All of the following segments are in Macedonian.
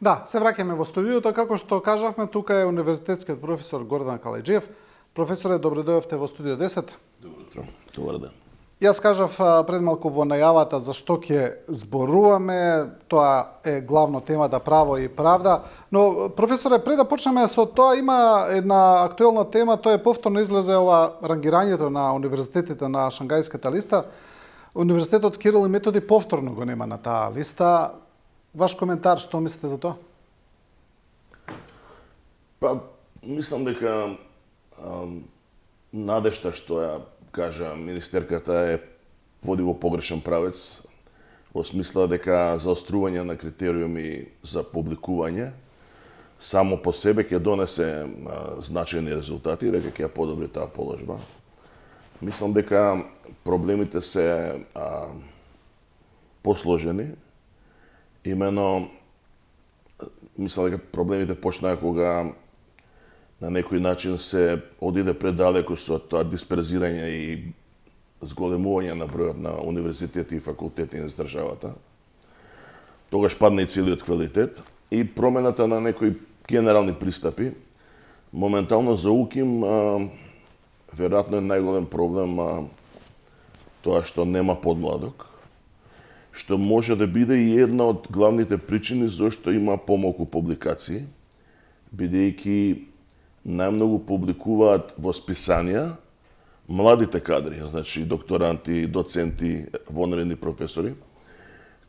Да, се враќаме во студиото, како што кажавме, тука е универзитетскиот професор Гордан Калајџиев. Професоре, добро дојдовте во студио 10. Добро утро. Добар ден. Јас кажав пред малку во најавата за што ќе зборуваме, тоа е главно темата право и правда, но професоре, пред да почнеме со тоа, има една актуелна тема, тоа е повторно излезе ова рангирањето на универзитетите на Шангајската листа. Универзитетот Кирил и Методи повторно го нема на таа листа. Ваш коментар, што мислите за тоа? Па, мислам дека надежта што ја кажа министерката е води во погрешен правец, во смисла дека заострување на критериуми за публикување само по себе ќе донесе значајни резултати, дека ќе ја подобри таа положба. Мислам дека проблемите се посложени. Имено, мислам дека проблемите почнаа кога на некој начин се одиде предалеку со тоа дисперзирање и зголемување на бројот на универзитети и факултети низ државата. Тогаш падна и целиот квалитет и промената на некои генерални пристапи. Моментално за УКИМ веројатно е најголем проблем тоа што нема подмладок, што може да биде и една од главните причини зашто има помалку публикации, бидејќи најмногу публикуваат во списанија младите кадри, значи докторанти, доценти, вонредни професори,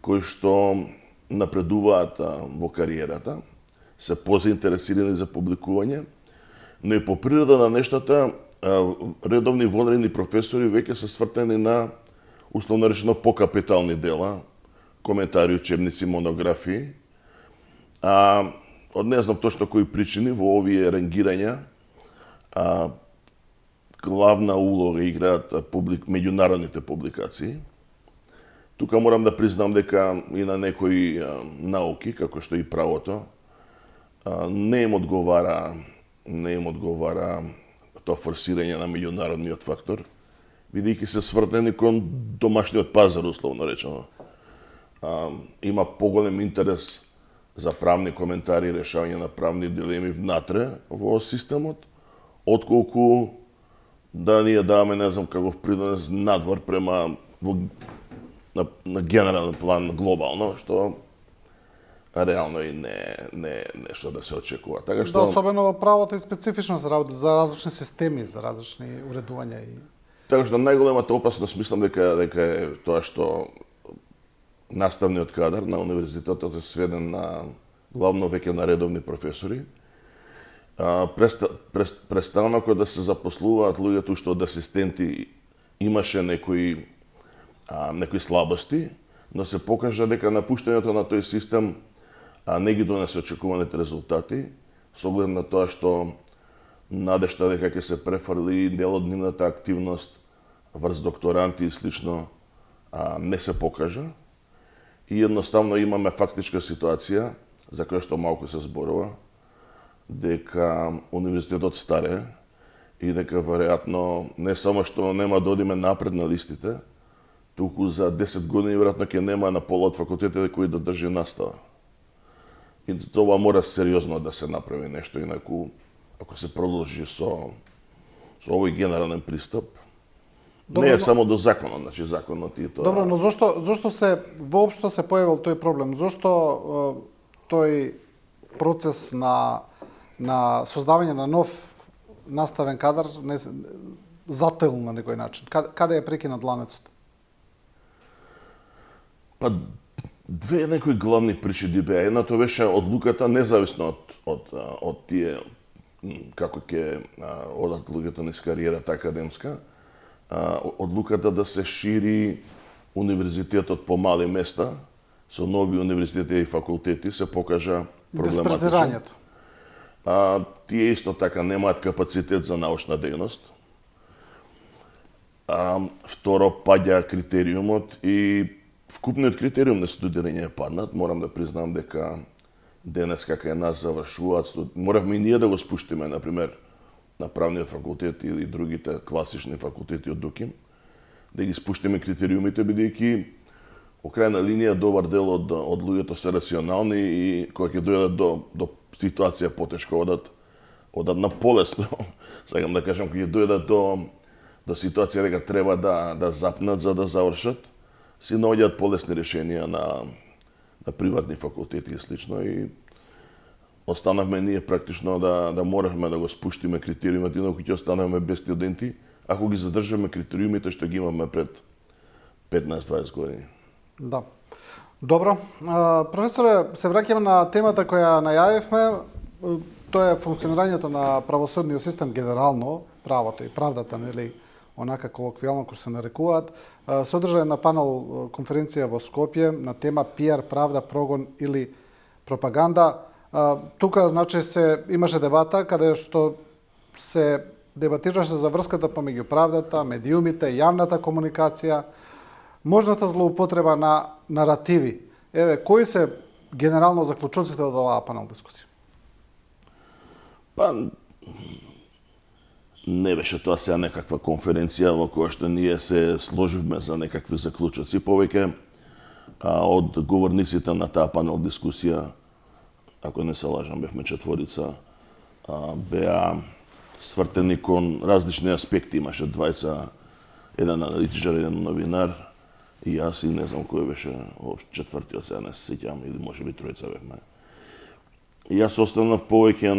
кои што напредуваат во кариерата, се позаинтересирани за публикување, но и по природа на нештата редовни вонредни професори веќе се свртени на условно речено покапитални дела, коментари, учебници, монографии. Од не знам точно кои причини во овие рангирања главна улога играат меѓународните публикации. Тука морам да признам дека и на некои науки, како што и правото, не им одговара тоа форсирање на меѓународниот фактор, бидејќи се свртени кон домашниот пазар, условно речено. Има поголем интерес за правни коментари и решавање на правни дилеми внатре во системот, отколку да ние даваме, не знам, каков придонес надвор према на генерален план глобално, што реално и не нешто да се очекува. Така што Да, особено во правото е специфично за различни системи, за различни уредувања и така што најголемата опасност мислам дека е тоа што наставниот кадар на универзитетот е сведен на главно веќе на редовни професори. Престанано кога да се запослуваат луѓето што од асистенти имаше некои слабости, но се покажа дека напуштањето на тој систем не ги донесе очекуваните резултати, со оглед на тоа што надежта дека ќе се префрли дел од нивната активност врз докторанти и слично не се покажа. И едноставно имаме фактичка ситуација, за која што малку се зборува, дека универзитетот старе и дека веројатно не само што нема да одиме напред на листите, туку за 10 години веројатно ќе нема на пола од факултетите кои да држи настава. И тоа мора сериозно да се направи нешто, инаку ако се продолжи со овој генерален пристап, Добро, не е само до законот, значи законот и тоа. Добро, но зошто се воопшто се појавил тој проблем? Зошто тој процес на создавање на нов наставен кадар не зател на некој начин? Каде е прекинат дланецот? Па две некои главни причини беа. Едното беше одлуката, независно од тие како ќе одат луѓето низ кариерата академска, одлуката да се шири универзитетот по мали места, со нови универзитети и факултети, се покажа проблематично. Дисперзирањето. Тие исто така немаат капацитет за научна дејност. Второ, паѓа критериумот и вкупниот критериум на студирање е паднат. Морам да признам дека денес кај нас завршуваат, моравме и ние да го спуштиме, например, на правниот факултет или другите класични факултети од УКИМ, да ги спуштиме критериумите, бидејќи во крајна линија добар дел од луѓето се рационални и кога ќе дојдат до ситуација потешко одат на полесно. Сакам да кажам, кога ќе дојдат до ситуација дека треба да запнат за да завршат, си наоѓаат полесни решенија на приватни факултети и слично, и останавме ние практично да моравме да го спуштиме критериумите, инаку ќе останавме без студенти ако ги задржаме критериумите што ги имаме пред 15-20 години. Да. Добро. Професоре, се враќаме на темата која најавивме. Тоа е функционирањето на правосудниот систем генерално, правото и правдата, нели, онака колоквијално кој се нарекуваат. Се одржа една панел конференција во Скопје на тема PR, правда, прогон или пропаганда. Тука, значи, имаше дебата каде што се дебатираше за врската помеѓу правдата, медиумите, јавната комуникација, можната злоупотреба на наративи. Еве, кои се генерално заклучоците од оваа панел дискусија? Па, не беше тоа сега некаква конференција во која што ние се сложивме за некакви заклучоци. Повеќе од говорниците на таа панел дискусија, ако не се лажам, бевме четворица, беа свртени кон различни аспекти. Имаше двајца, еден аналитичар, еден новинар, и јас, и не знам кој беше четвртиот, сега не се сеќавам, или може би тројца бевме. И јас останав повеќе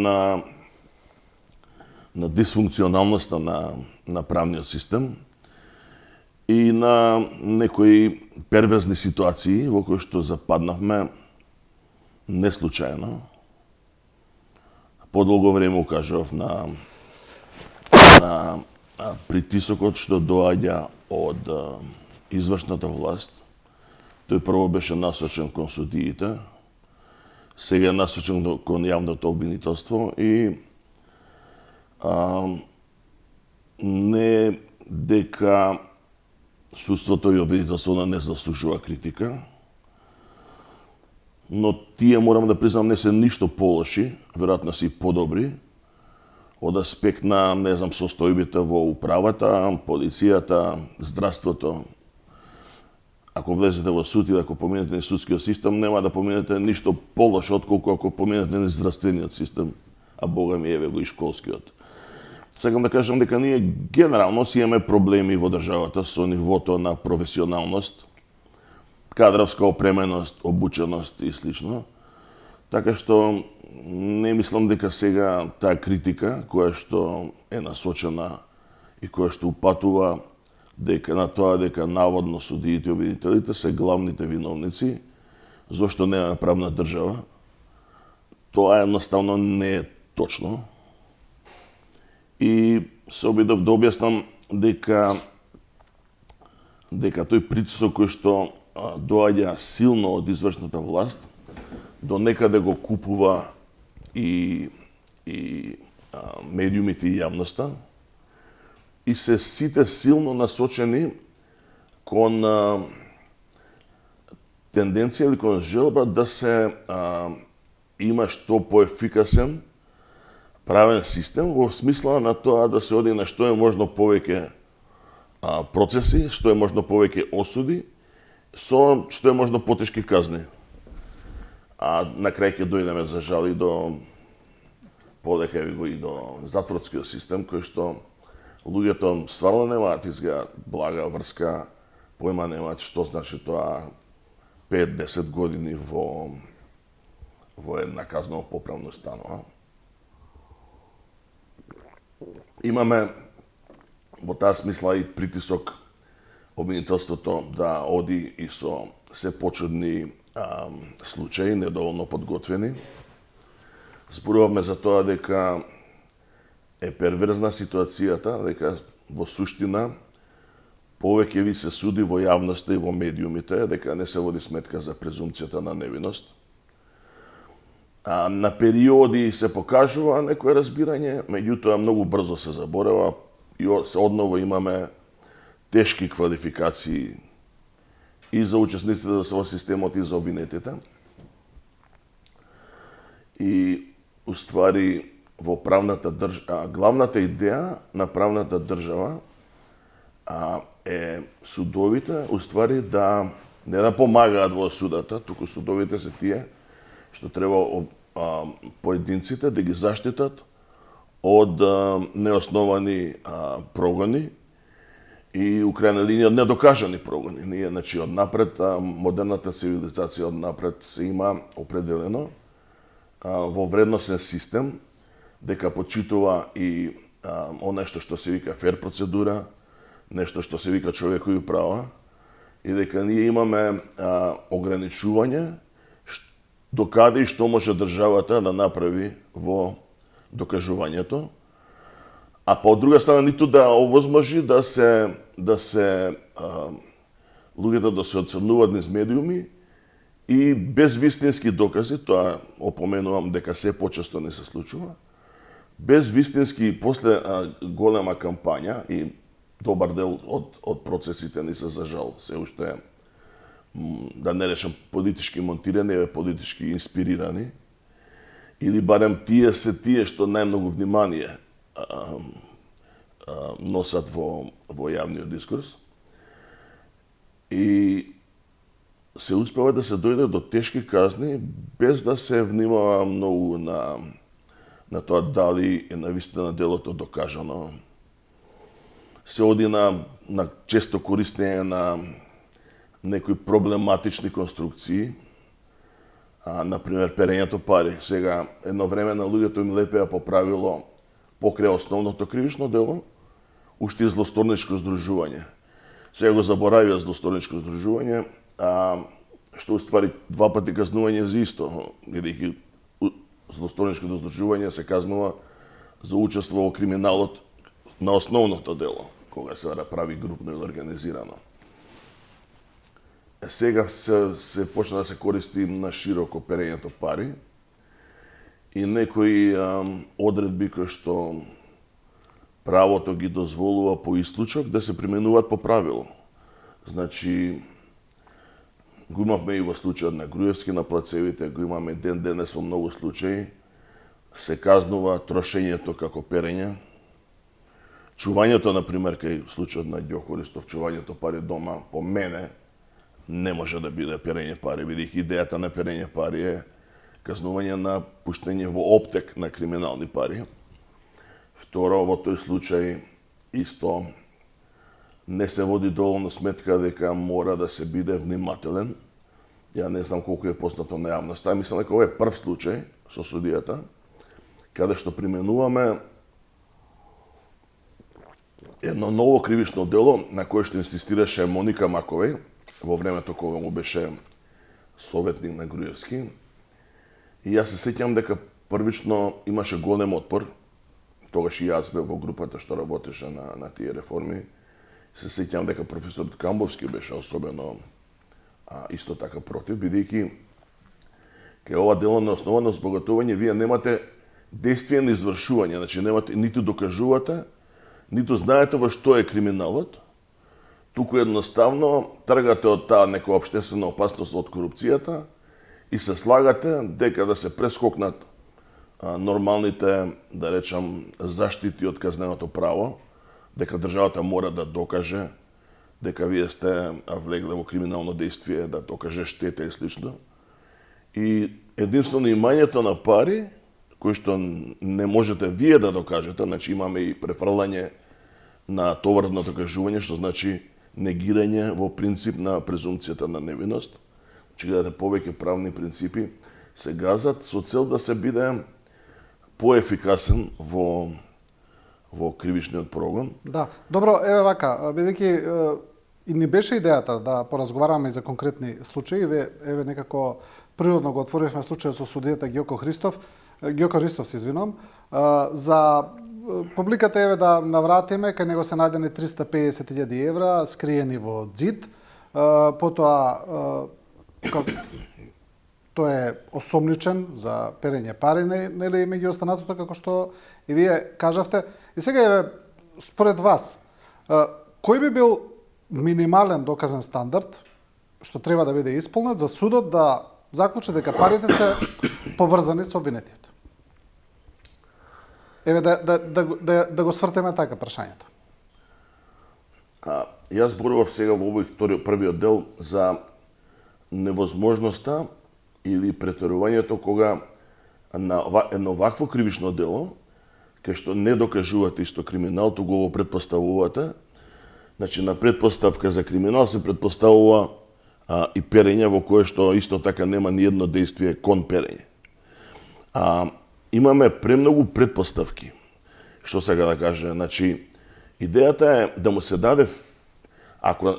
на дисфункционалноста на правниот систем и на некои перверзни ситуации во кои што западнавме неслучајно. Подолго време укажав на притисокот што доаѓа од извршната власт. Тој прво беше насочен кон судиите, сега е насочен кон јавното обвинителство и не дека судството и обвинителството не заслужува критика, но тие, морам да признам, не се ништо полоши, веројатно се и подобри, од аспект на, не знам, состојбите во управата, полицијата, здравството. Ако влезете во суд и ако поминете на судскиот систем, нема да поминете ништо полошо отколку ако поминете на здравствениот систем, а бога ми еве го и школскиот. Сакам да кажам дека ние генерално си имаме проблеми во државата со нивото на професионалност, кадровска опременост, обученост и слично. Така што не мислам дека сега таа критика која што е насочена и која што упатува дека на тоа дека наводно судиите и обвинителите се главните виновници зошто нема правна држава, тоа едноставно не е точно. И се обидов да објаснам дека тој притисок кој што доаѓа силно од извршната власт, до некаде го купува и медиумите и јавноста, и се сите силно насочени кон тенденција или кон желба да се има што поефикасен правен систем во смисла на тоа да се оди на што е можно повеќе процеси, што е можно повеќе осуди, со што е можно потешки казни. А на крај ќе дојдеме за жал и до подека го и до затворскиот систем, кој што луѓето стварно немаат изгледа блага врска, појма немаат што значи тоа 5-10 години во една казново поправна установа. Имаме во таа смисла и притисок обвинителството да оди и со се почудни случаи, недоволно подготвени. Зборувавме за тоа дека е перверзна ситуацијата, дека во суштина повеќе ви се суди во јавноста и во медиумите, дека не се води сметка за презумпцијата на невиност. На периоди се покажува некое разбирање, меѓутоа многу брзо се заборава и одново имаме тешки квалификации и за учесниците во системот и за обвинетите. И уствари во правната држава, главната идеја на правната држава е судовите уствари да не да помагаат во судата, туку судовите се тие што треба поединците да ги заштитат од неосновани прогони и у крајна линија недокажани прогони. Ние, значи, однапред, модерната цивилизација однапред се има определено во вредносен систем, дека почитува и нешто што се вика фер процедура, нешто што се вика човекови права, и дека ние имаме ограничување докаде и што може државата да направи во докажувањето, а по друга страна ниту да овозможи луѓето да се оцрнуваат низ медиуми и без вистински докази, тоа опоменувам дека се почесто не се случува, без вистински после голема кампања и добар дел од процесите ни се за жал се уште, да не речам политички монтирани, политички инспирирани, или барем тие што најмногу внимание носат во јавниот дискурс. И се успева да се дојде до тешки казни без да се внимава многу на тоа дали е навистина делото докажано. Се оди на често користење на некои проблематични конструкции, например перењето пари. Сега, едно време на луѓето им лепеа по правило покрај основното кривично дело, уште и злосторничко здружување. Сега го заборавија злосторничко здружување, што уствари два пати казнување за исто, бидејќи злосторничкото здружување се казнува за учество во криминалот на основното дело, кога се прави групно или организирано. Сега се почна да се користи на широко перењето пари и некои одредби кои што правото ги дозволува по исклучок да се применуваат по правило. Значи, го имавме и во случајот на Груевски на плацевите, го имаме ден денес во многу случаи, се казнува трошењето како перење, чувањето, например, кај случајот на Ѓоко Ристов, чувањето пари дома, по мене, не може да биде перење пари, бидејќи идејата на перење пари е казнување на пуштење во оптек на криминални пари. Второ, во тој случај исто не се води доволно сметка дека мора да се биде внимателен. Ја не знам колку е познато на јавноста, мислам дека ова е прв случај со судијата, каде што применуваме едно ново кривично дело на кое што инсистираше Моника Маковеј во времето кога му беше советник на Груевски. И јас се сеќам дека првично имаше голем отпор, тогаш и јас бев во групата што работеше на тие реформи. Се сеќам дека професорот Камбовски беше особено исто така против, бидејќи кај ова дело на основано збогатување вие немате действие на извршување, значи немате ниту докажувате, ниту знаете во што е криминалот, туку едноставно тргате од таа нека општествена опасност од корупцијата и се слагате дека да се прескокнат нормалните, да речам, заштити од казненото право, дека државата мора да докаже дека вие сте влегле во криминално действие, да докаже штета и слично. И единствено имањето на пари, кои што не можете вие да докажете, значи имаме и префрлање на товар на докажување, што значи негирање во принцип на презумпцијата на невиност, че гледате повеќе правни принципи се газат со цел да се биде поефикасен во кривичниот прогон. Да, добро, еве вака, бидејќи и ни беше идејата да поразговараме за конкретни случаи, еве некако природно го отворивме случајот со судијата Ѓоко Ристов, се извинувам, за публиката еве да навратиме, кај него се најдени 350.000 евра скриени во ѕид, потоа тој е осомничен за перење пари, нели меѓу останатото, како што и вие кажавте. И сега еве според вас, кој би бил минимален доказен стандард што треба да биде исполнет за судот да заклучи дека парите се поврзани со обвинетиот? Еве да го свртеме така прашањето. Јас зборував сега во овој првиот дел за невозможноста или претерувањето кога на едно вакво кривично дело, кај што не докажувате исто криминал, туку го предпоставувате. Значи, на предпоставка за криминал се предпоставува и перење во кое што исто така нема ни едно действие кон перење. Имаме премногу предпоставки. Што сега да каже? Значи, идејата е да му се даде ако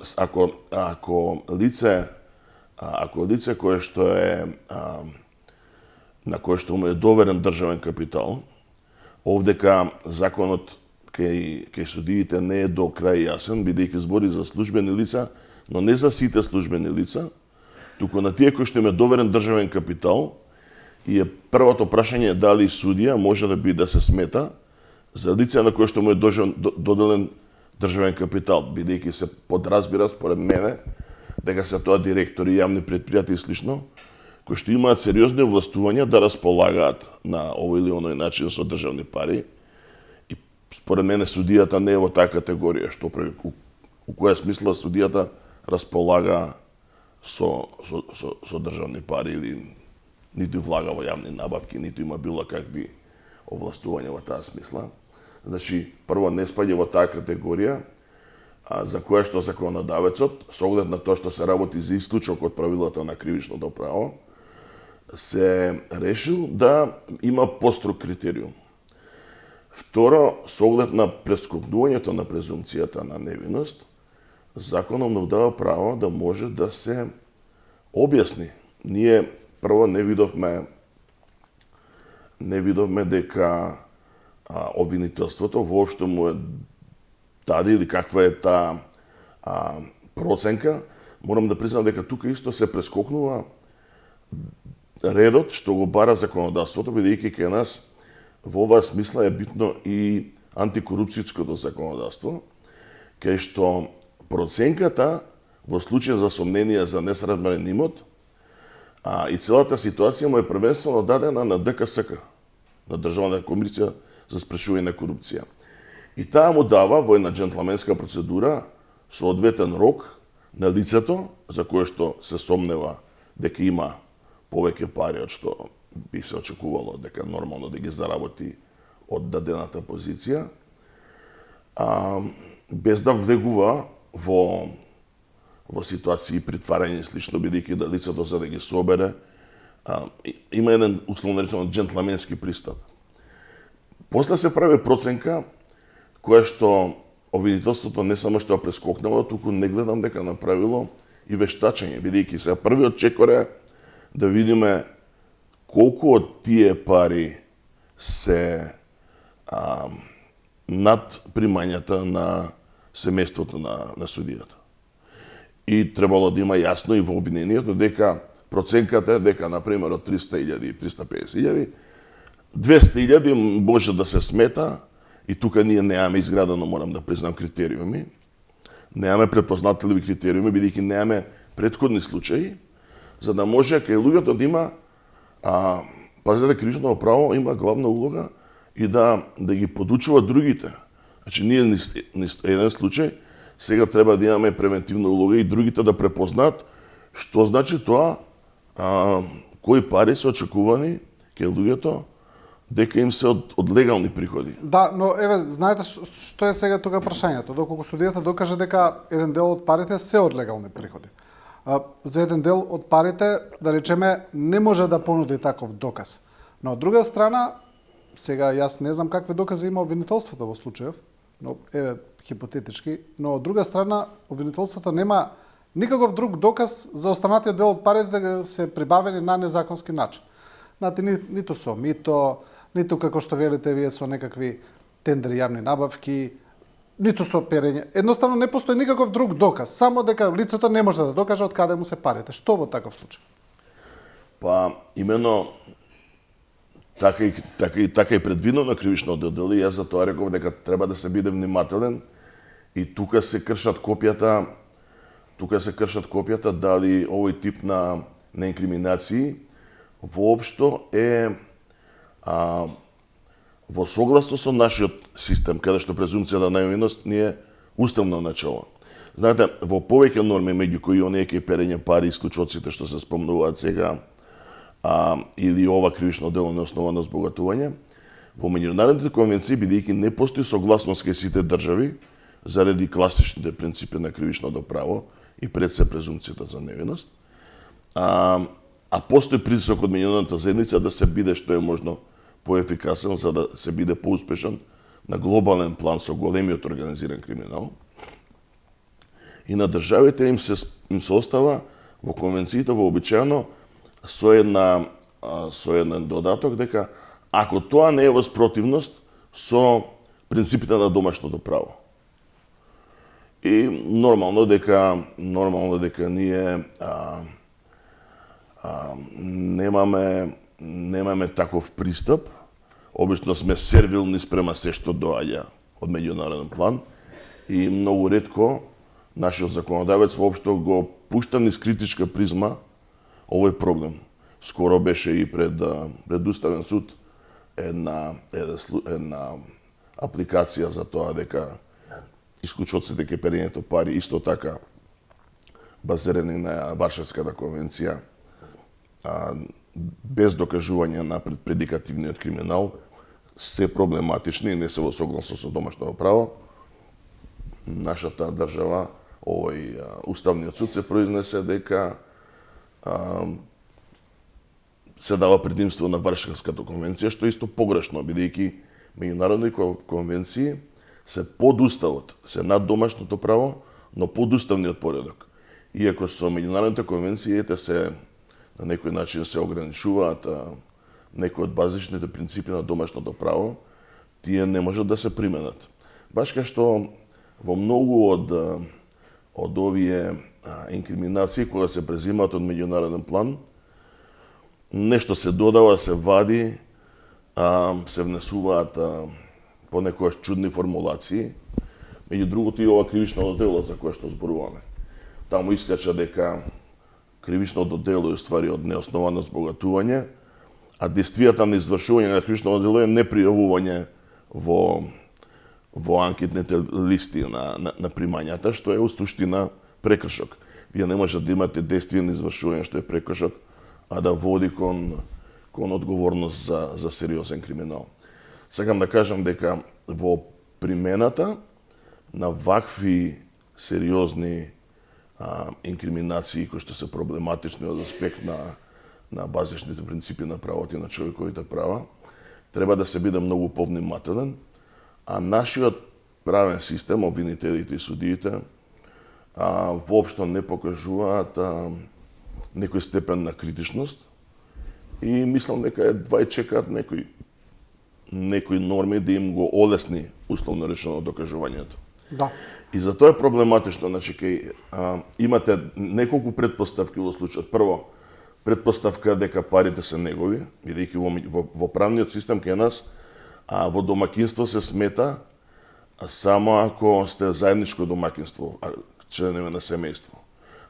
лице кое што е на кое што му е доверен државен капитал, овдека законот кај судиите не е до крај јасен, бидејќи збори за службени лица, но не за сите службени лица, туку на тие кои што им е доверен државен капитал, и е првото прашање дали судија може да се смета за лице на кое што му е доделен државен капитал, бидејќи се подразбира според мене дека се тоа директори, јавни претпријатија и слично, кои што имаат сериозни овластувања да располагаат на овој или оној начин со државни пари. И според мене судијата не е во таа категорија, што у која смисла судијата располага со државни пари или ниту влага во јавни набавки, ниту има било какви овластувања во таа смисла. Значи, прво не спаѓа во таа категорија, за која што законодавецот, со оглед на тоа што се работи за исклучок од правилата на кривичното право, се решил да има поструг критериум. Второ, со оглед на прескокнувањето на презумцијата на невиност, законот му дава право да може да се објасни. Ние прво не видовме дека обвинителството воопшто му е даде или каква е таа проценка. Морам да признам дека тука исто се прескокнува редот што го бара законодавството, бидејќи кај нас во оваа смисла е битно и антикорупцијското законодавство, кај што проценката во случај за сомнение за несразмерен имот и целата ситуација му е првенствено дадена на ДКСК, на Државна комисија за спречување на корупција. И таа му дава во една джентлменска процедура соодветен рок на лицето за кое што се сомнева дека има повеќе пари од што би се очекувало дека нормално да ги заработи од дадената позиција, без да влегува во ситуации притварање и слично, бидејќи да лицето за да ги собере, има еден условно речено джентлменски пристап. После се прави проценка која што обвинителството не само што прескокнало, туку не гледам дека направило и вештачење, бидејќи сега првиот чекор е да видиме колку од тие пари се над примањата на семејството на судијата. И требало да има јасно и во обвинението дека проценката е дека, например, од 300.000 и 350.000, 200.000 може да се смета, и тука ние немаме изградено, морам да признам, критериуми. Немаме препознатливи критериуми, бидејќи немаме претходни случаи, за да може кај луѓето да има, пазете, кривичното право има главна улога и да ги подучува другите. Значи, ние низ еден случај сега треба да имаме превентивна улога и другите да препознаат што значи тоа, кои пари се очекувани кај луѓето дека им се од легални приходи. Да, но еве, знаете што е сега тука прашањето? Доколку судијата докаже дека еден дел од парите се од легални приходи. За еден дел од парите, да речеме, не може да понуди таков доказ. Но од друга страна, сега јас не знам какви докази има обвинителството во случајов, но еве хипотетички, но од друга страна обвинителството нема никаков друг доказ за останатиот дел од парите да се прибавени на незаконски начин. Знате, ниту со мито, ниту како што велите вие со некакви тендери јавни набавки, ниту со перење. Едноставно не постои никаков друг доказ, само дека лицето не може да докаже од каде му се парите. Што во таков случај? Па, имено така и предвидено на кривичното дело, јас за тоа реков дека треба да се биде внимателен и тука се кршат копијата дали овој тип на инкриминации воопшто е во согласно со нашиот систем, каде што презумција на невиност ни е уставно начало. Знаете, во повеќе норми, меѓу кои оние ке перење пари, исклучоците што се спомнуваат сега, или ова кривично дело неосновано збогатување, во меѓународните конвенции, бидејќи не постои согласност кај сите држави, заради класичните принципи на кривичното право и пред се презумпцијата за невиност, а постои притисок од меѓународната заедница да се биде што е можно поефикасен за да се биде поуспешен на глобален план со големиот организиран криминал. И на државите им се остава во конвенциите вообичаено со еден додаток дека ако тоа не е во спротивност со принципите на домашното право. И нормално дека ние немаме таков пристап. Обично сме сервилни спрема се што доаѓа од меѓународен план и многу ретко нашиот законодавец воопшто го пушта низ критичка призма овој проблем. Скоро беше и пред Уставен суд една апликација за тоа дека исклучоците ке перењето пари исто така базирани на Варшавската конвенција, без докажување на предикативниот криминал, се проблематични и не се во согласност со домашното право. Нашата држава, овој Уставниот суд се произнесе дека се дава предимство на Варшавската конвенција, што е исто погрешно, бидејќи меѓународни конвенции се под уставот, се над домашното право, но под уставниот поредок. Иако со меѓународните конвенции се на некој начин се ограничуваат некои од базичните принципи на домашното право, тие не можат да се применат. Баш кај што во многу од овие инкриминации, кога се презимаат од меѓународен план, нешто се додава, се вади, се внесуваат понекогаш чудни формулации. Меѓу другото и ова кривично дело за кое што зборуваме. Таму искача дека кривичното дело е ствари од неосновано збогатување, а действијата на извршување на кривичното дело е непријавување во анкетните листи на примањата, што е у суштина прекршок. Вие не можете да имате действие на извршување што е прекршок, а да води кон одговорност за сериозен криминал. Сакам да кажам дека во примената на вакви сериозни инкриминации кои што се проблематични од аспект на базичните принципи на правото и на човековите права, треба да се биде многу повнимателен, а нашиот правен систем, обвинителите и судиите, воопшто не покажуваат некој степен на критичност и мислам дека едва и чекаат некои норми да им го олесни условно речено докажувањето. Да. И за тоа е проблематично, значи имате неколку предпоставки во случајот. Прво, предпоставка дека парите се негови, бидејќи во правниот систем кај нас во домаќинство се смета само ако сте заедничко домаќинство, членови на семејство,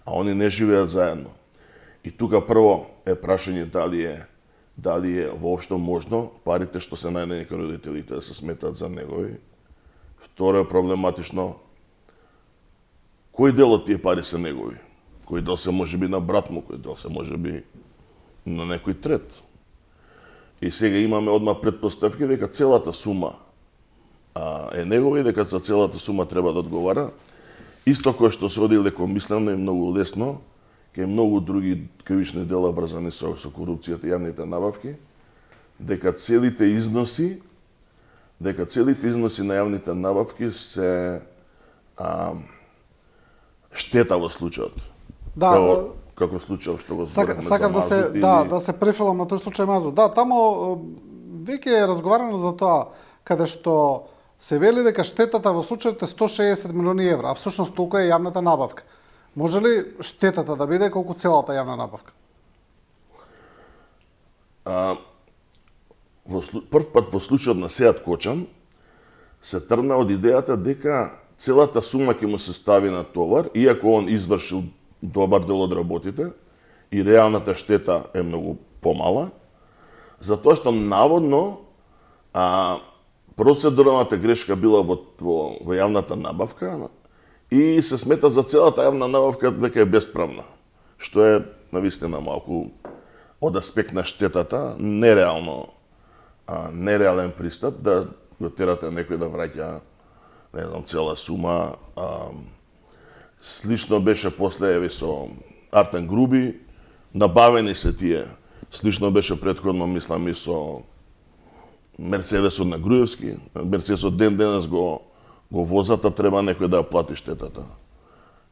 а они не живеат заедно. И тука прво е прашање дали е воопшто можно парите што се најдени кај родителите да се сметат за негови. Второ е проблематично кој дел од тие пари се негови. Кој дел се може би на брат му, кој дел се може би на некој трет. И сега имаме одма предпоставки дека целата сума е негова и дека за целата сума треба да одговара. Исто кој што се оди лекомислено и многу лесно, кај многу други кривични дела врзани со корупцијата и јавните набавки, дека целите износи на јавните набавки се штета во случајот. Да, како случајот што го зборуваме за сакав Мазут да се префилам на тој случај Мазут. Да, тамо веќе е разговарано за тоа каде што се вели дека штетата во случајот е 160 милиони евра, а всушност толку е јавната набавка. Може ли штетата да биде колку целата јавна набавка? Прв пат во случајот на Сеат Кочан се тргна од идејата дека целата сума ќе му се стави на товар, иако он извршил добар дел од работите и реалната штета е многу помала, затоа што наводно процедуралната грешка била во јавната набавка и се смета за целата јавна набавка дека е бесправна, што е навистина малку од аспект на штетата нереален пристап да го терате некој да враќа не знам цела сума. Слично беше после со Артен Груби, набавени се тие. Слично беше претходно, мислам, и со Мерцедесот на Груевски. Мерцедесот ден денес го возат, а треба некој да ја плати штетата.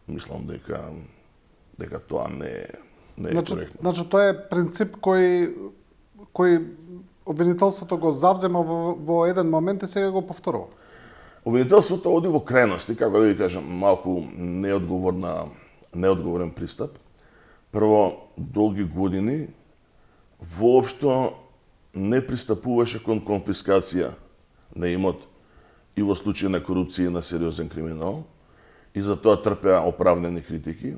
Мислам дека тоа не е коректно. Значи тоа е принцип кој обвинителството го завзема во еден момент и сега го повторува. Обвинителството оди во крајности, како да ви кажам, малку неодговорен пристап. Прво, долги години воопшто не пристапуваше кон конфискација на имот и во случај на корупција и на сериозен криминал, и за тоа трпеа оправдани критики.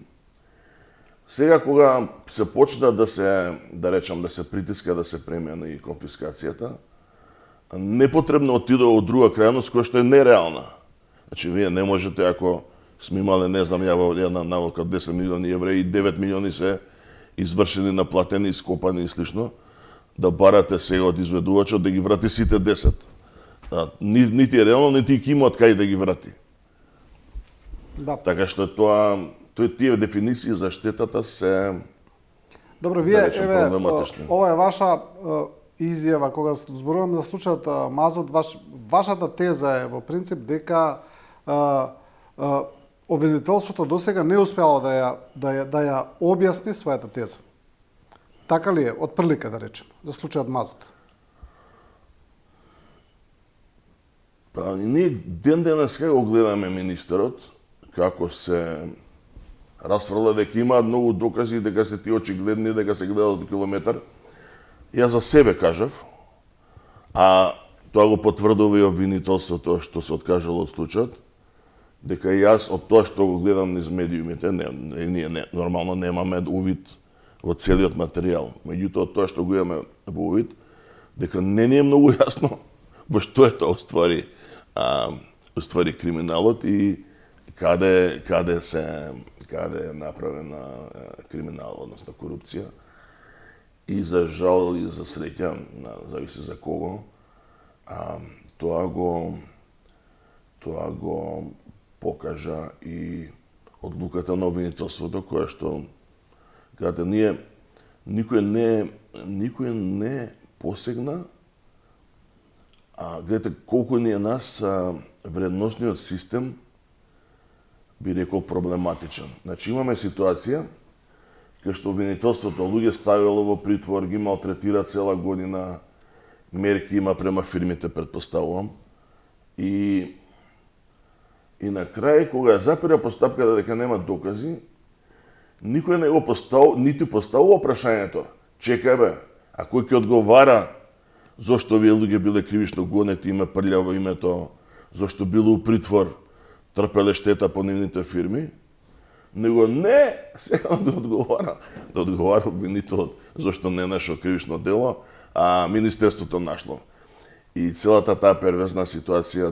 Сега кога се почна да се притиска да се премени конфискацијата, непотребно отидува од друга крајност која што е нереална. Значи, вие не можете, ако сме имале, не знам, една навока 10 милиони евреи и 9 милиони се извршени, наплатени, ископани и слично, да барате сега од изведувачот да ги врати сите 10. Нити е реално, нити ќе имаат кај да ги врати. Да. Така што тие дефиниции за штетата се Добро, вие проблематични. Ова е ваша изјава кога зборуваме за случајот Мазут, вашата теза е во принцип дека обвинителството досега не успеало да ја објасни својата теза. Така ли е, од прилика да речем, за случајот Мазут? Па, ние ден денес го гледаме министерот, како се расфрла дека имаат многу докази, дека се ти очигледни, дека се гледаат од километар. Јас за себе кажав, а тоа го потврдува и обвинителството што се откажало од случајот, дека јас од тоа што го гледам низ медиумите, ние нормално немаме увид во целиот материјал. Меѓутоа, тоа што го имаме во увид, дека не ни е многу јасно во што е тоа уствари криминалот и каде е направена криминал, односно корупција. И за жал и за среќа, зависи за кого, тоа го покажа и одлуката на обвинителството, која што никој не посегна, гледате колку ни е нас вредносниот систем, би рекол, проблематичен. Значи имаме ситуација кај што обвинителството луѓе ставило во притвор, ги малтретира цела година, мерки има према фирмите, предпоставувам. И на крај, кога ја запира постапката дека нема докази, никој не го нити поставува прашањето. Чекај бе, а кој ќе одговара зошто овие луѓе биле кривично гонети, име прљаво името, зошто било у притвор, трпеле штета по нивните фирми? Него не сега да одговара обвинителот зашто не нашо кривично дело, а министерството нашло. И целата таа перверзна ситуација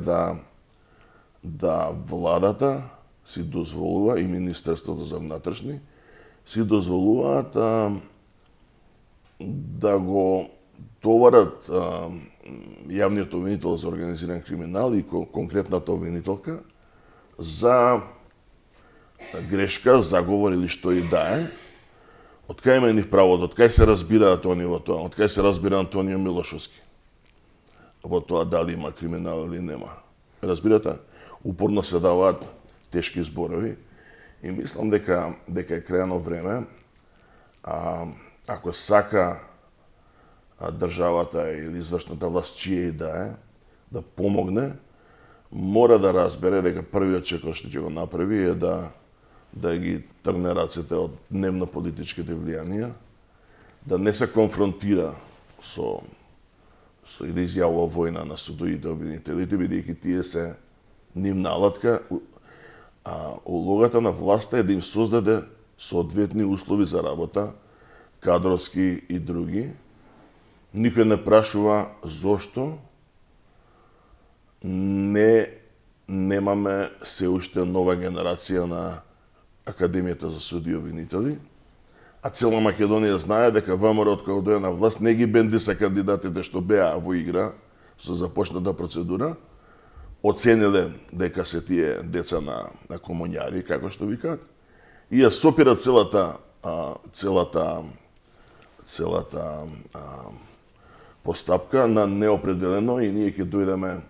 да владата си дозволува и Министерството за внатрешни си дозволуваат да го товарат јавниот обвинител за организиран криминал и конкретната обвинителка за грешка, заговор или што и да е. Од кај има нив правото, од кај се разбираат они во тоа, од кај се разбира Антонио Милошовски во тоа дали има криминал или нема. Разбирате? Упорно се даваат тешки зборови и мислам дека е крајно време, ако сака државата или извршната власт, чија и да е, да помогне, мора да разбере дека првиот чекор што ќе го направи е да ги трне рацете од дневно-политичките влијанија, да не се конфронтира и да изјавува војна на судовите обвинителите, бидејќи тие се нивна алатка, а улогата на власта е да им создаде соодветни услови за работа, кадровски и други. Никој не прашува зошто не немаме се уште нова генерација на Академијата за суди и обвинители, а цела Македонија знае дека ВМРО од кога дојде на власт не ги бендиса кандидатите што беа во игра со започната процедура, оцениле дека се тие деца на комуњари, како што викаат, и ја сопира целата постапка на неопределено и ние ќе дојдеме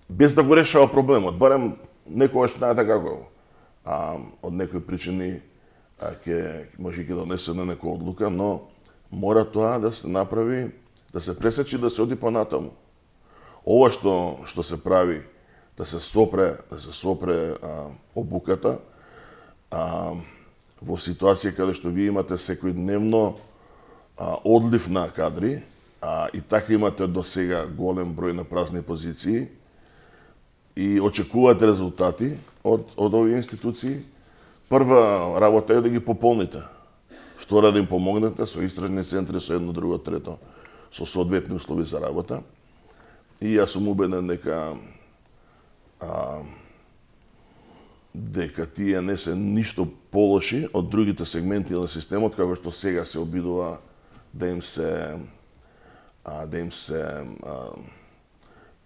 без да го решава проблемот, барем некогаш знаете како, од некои причини ќе може ќе донесе на некоја одлука, но мора тоа да се направи, да се пресечи, да се оди понатаму. Ова што се прави, да се сопре обуката, во ситуација каде што вие имате секојдневно одлив на кадри, и така имате до сега голем број на празни позиции и очекувате резултати од овие институции, прва работа е да ги пополните. Втора да им помогнете со истражни центри, со едно, друго, трето, со соодветни услови за работа. И јас сум убеден дека тие не се ништо полоши од другите сегменти на системот, како што сега се обидува да им се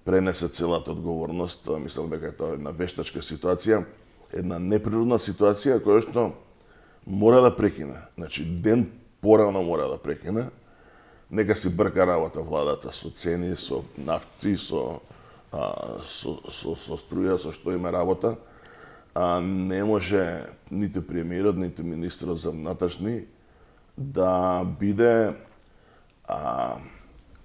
пренесе целата одговорност. Мислам дека тоа е една вештачка ситуација, една неприродна ситуација која што мора да прекине. Значи, ден порано мора да прекине. Нека си брка работа владата со цени, со нафти, со струја, со што има работа. Не може нити премиерот, нити министрот за внатрешни да биде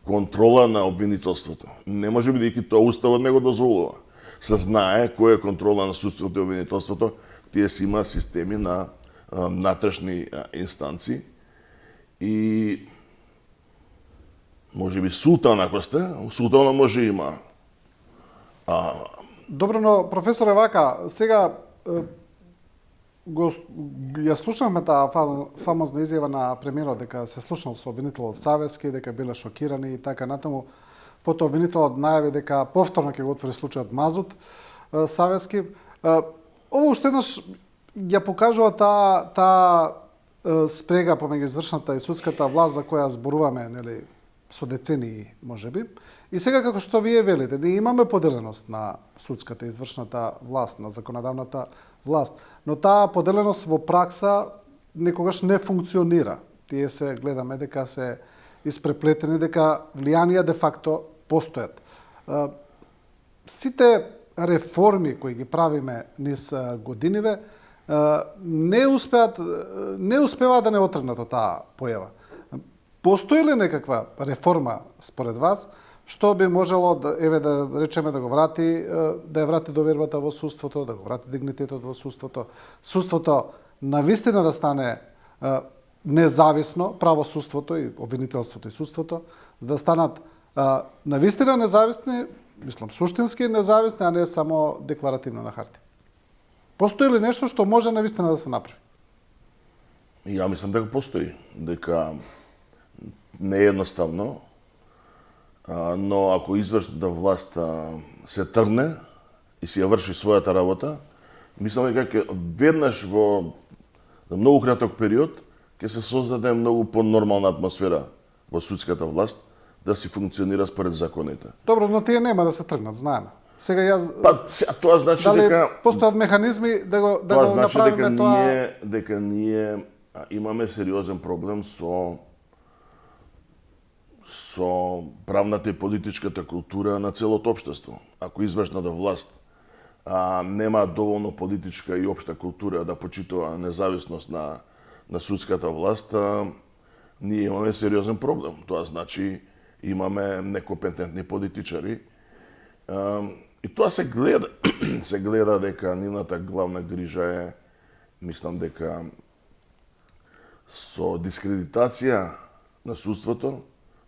контрола на обвинителството. Не може бидејќи тоа уставот не го дозволува. Се знае кој е контрола на судството и обвинителството, тие си има системи на внатрешни инстанции и може би султан ако сте, султана може има. Добро, но професоре вака, сега ја слушнавме таа фамозна изјава на премиерот дека се слушнал со обвинителот Савески, дека биле шокирани и така натаму. Потоа обвинителот најави дека повторно ќе го отвори случајот Мазут Савески. Ово уште еднаш ја покажува таа спрега помеѓу извршната и судската власт за која зборуваме, нели, со децении, можеби. И сега, како што вие велите, ние имаме поделеност на судската и извршната власт, на законодавната власт, но таа поделеност во пракса некогаш не функционира. Тие се гледаме дека се испреплетени, дека влијанија де факто постојат. Сите реформи кои ги правиме низ годиниве не успеваат да не отргнат од таа појава. Постои ли некаква реформа според вас што би можело да речеме да го врати, да ја врати довербата во судството, да го врати дигнитетот во судството, судството навистина да стане независно, правосудството и обвинителството и судството, да станат навистина независни, мислам суштински независни, а не само декларативно на харти. Постои ли нешто што може навистина да се направи? Ја мислам дека постои, дека не е едноставно, но ако извршната власт се тргне и си ја врши својата работа, мислам дека веднаш во многу краток период ќе се создаде многу понормална атмосфера во судската власт да си функционира според законите. Добро, но тие нема да се тргнат, знаеме. Сега јас тоа значи дали дека постојат механизми да го значи направиме тоа. Дека ние имаме сериозен проблем со правната и политичката култура на целото општество. Ако извршната власт нема доволно политичка и општа култура да почитува независност на судската власт, ние имаме сериозен проблем. Тоа значи имаме некомпетентни политичари. И тоа се гледа. Се гледа дека нивната главна грижа е, мислам дека со дискредитација на судството,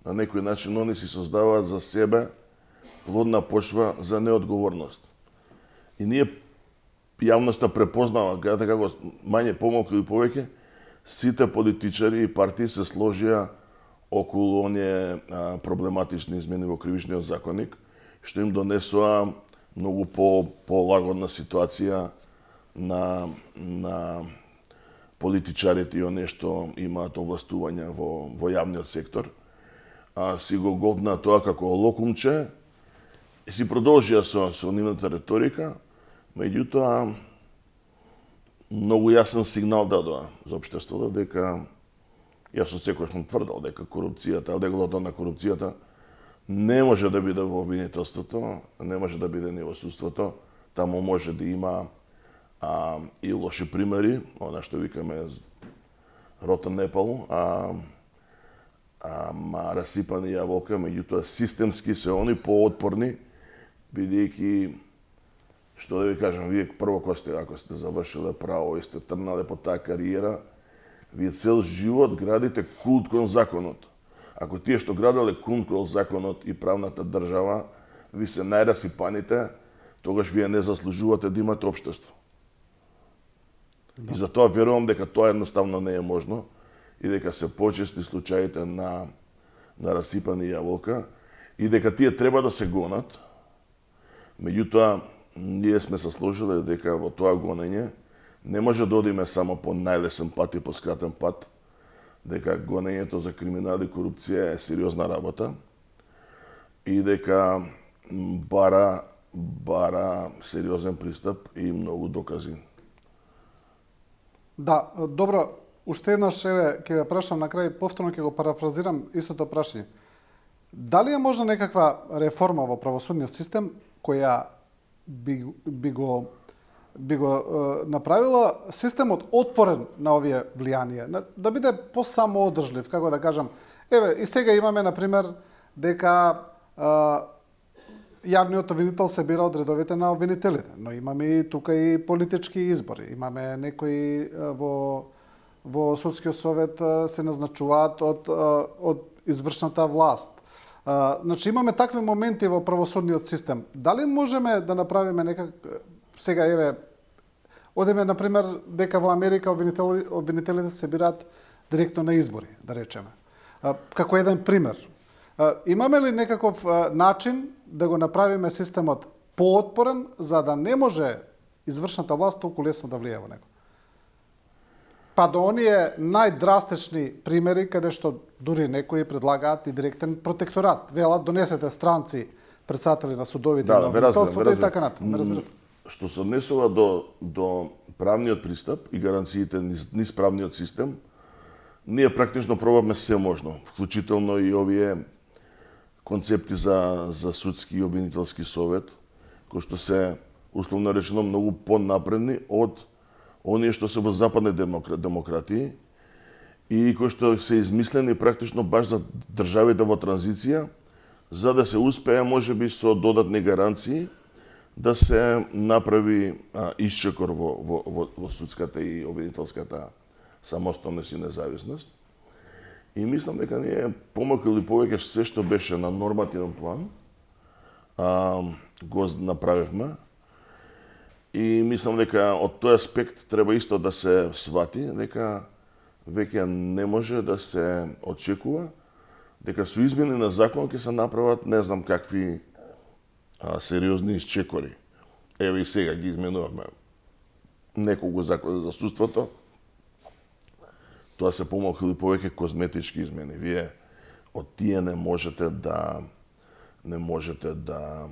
на некој начин они си создаваат за себе плодна почва за неодговорност. И ние јавноста препознава како мање, помалку или повеќе, сите политичари и партии се сложија околу оние проблематични измени во кривичниот законник, што им донесоа многу полагодна ситуација на политичарите и оние што имаат овластување во јавниот сектор. Си го голтна тоа како локумче и си продолжија со нивната риторика, меѓутоа многу јасен сигнал дадоа за општеството дека јас од секојаш сум тврдал дека корупцијата, леглото на корупцијата не може да биде во обвинителството, не може да биде ни во судството, таму може да има и лоши примери, она што викаме rotten apple, расипани јаболка, меѓутоа системски се они поотпорни, бидејќи, што да ви кажам, вие прво ако сте завршиле право и сте трнале по таа кариера, вие цел живот градите култ кон законот. Ако тие што граделе култ кон законот и правната држава, ви се најрасипаните, тогаш вие не заслужувате да имате општество. Да. И затоа верувам дека тоа едноставно не е можно и дека се почести случаите на расипани јаболка и дека тие треба да се гонат. Меѓутоа, ние сме се сложиле дека во тоа гонење не може да одиме само по најлесен пат и по скратен пат, дека гонењето за криминал и корупција е сериозна работа и дека бара сериозен пристап и многу докази. Да, добро, уште еднаш ќе ве прашам на крај, повторно ќе го парафразирам истото прашање. Дали е можна некаква реформа во правосудниот систем која би го направила системот отпорен на овие влијанија, да биде посамоодржлив, како да кажам. Еве, и сега имаме, например, дека јавниот обвинител се бира од редовите на обвинителите, но имаме и тука и политички избори. Имаме некои во судскиот совет се назначуваат од извршната власт. Значи имаме такви моменти во правосудниот систем. Дали можеме да направиме сега еве одеме например дека во Америка обвинителите се бираат директно на избори, да речеме. Како еден пример. Имаме ли некаков начин да го направиме системот поотпорен за да не може извршната власт толку лесно да влијае во него? Па до оние најдрастични примери каде што дури некои предлагаат и директен протекторат. Велат, донесете странци председатели на судовите на обвинителството и така натаму. Што се однесува до правниот пристап и гаранциите низ правниот систем, ние практично пробавме се можно, вклучително и овие концепти за судски и обвинителски совет, кои што се, условно речено, многу понапредни од оние што се во западни демократии и кои што се измислени практично баш за државите во транзиција, за да се успее, можеби, со додатни гаранции, да се направи исчекор во судската и обвинителската самостојност и независност. И мислам дека ние помалку или повеќе се што беше на нормативен план го направивме. И мислам дека од тој аспект треба исто да се свати дека веќе не може да се очекува дека со измени на закон ќе се направат не знам какви сериозни исчекори. Еве и сега ги изменуваме неколку закони за судството. Тоа се помалку или повеќе козметички измени. Вие од тие не можете да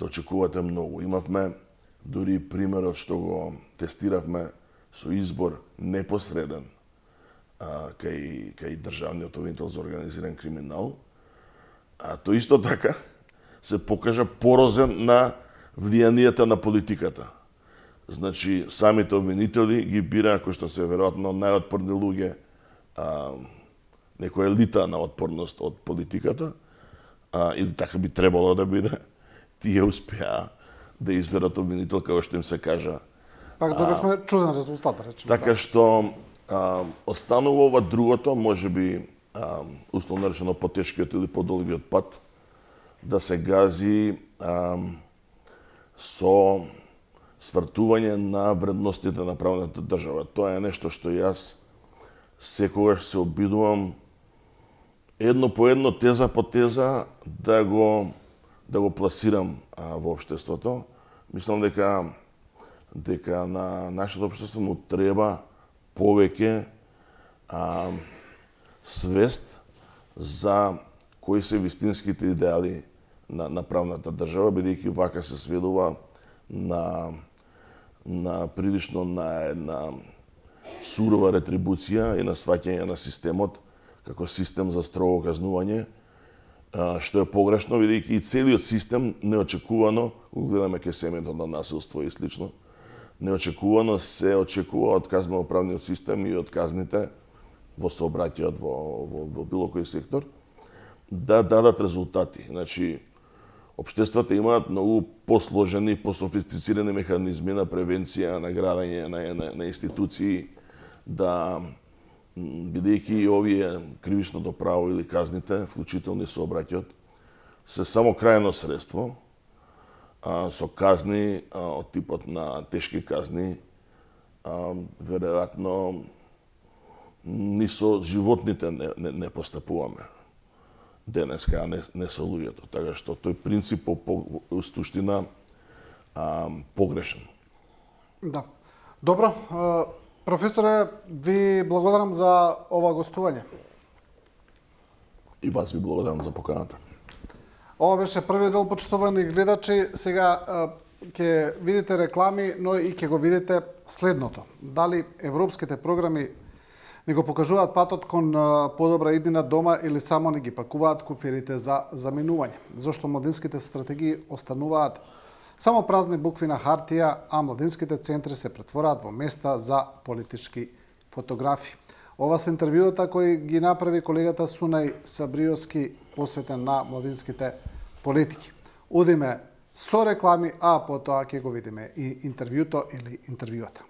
очекувате многу. Имавме дури примерот што го тестиравме со избор непосреден кај државниот обвинител за организиран криминал. Тоа исто така се покажа порозен на влијанието на политиката. Значи, самите обвинители ги бира, кои што се веројатно најотпорни луѓе, некоја елита на отпорност од политиката, или така би требало да биде, тие успеа да изберат обвинител, како што им се кажа. Пак добивме чуден резултат, речеме. Така што останува ова другото, можеби, условно речено потешкиот или подолгиот пат, да се гази со свртување на вредностите на правната држава. Тоа е нешто што јас секогаш се обидувам едно по едно, теза по теза, да да го пласирам во општеството. Мислам дека на нашето општество му треба повеќе свест за кои се вистинските идеали на правната држава, бидејќи вака се сведува на прилично на една сурова ретрибуција и на сваќање на системот како систем за строго казнување, што е погрешно, бидејќи и целиот систем неочекувано, го гледаме ке семејното на насилство и слично, неочекувано се очекува од казноправниот систем и од казните во сообраќајот во било кој сектор да дадат резултати. Значи, општествата имаат многу посложени, пософистицирани механизми на превенција, на градење на институции, да бидејќи и овие кривичното право или казните, вклучително и сообраќајот, се само крајно средство, со казни од типот на тешки казни, веројатно ни со животните не постапуваме денеска, а не со луѓето. Така што тој принцип по суштина погрешен. Да. Добро. Професоре, ви благодарам за ова гостување. И вас ви благодарам за поканата. Ова беше првиот дел, почитувани гледачи. Сега ќе видите реклами, но и ќе го видите следното. Дали европските програми ни го покажуваат патот кон подобра иднина дома или само ни ги пакуваат куферите за заминување? Зошто младинските стратегии остануваат само празни букви на хартија, а младинските центри се претвораат во места за политички фотографии? Ова се интервјуата кои ги направи колегата Сунај Сабриовски, посветен на младинските политики. Одиме со реклами, а потоа ќе го видиме и интервјуто или интервјуата.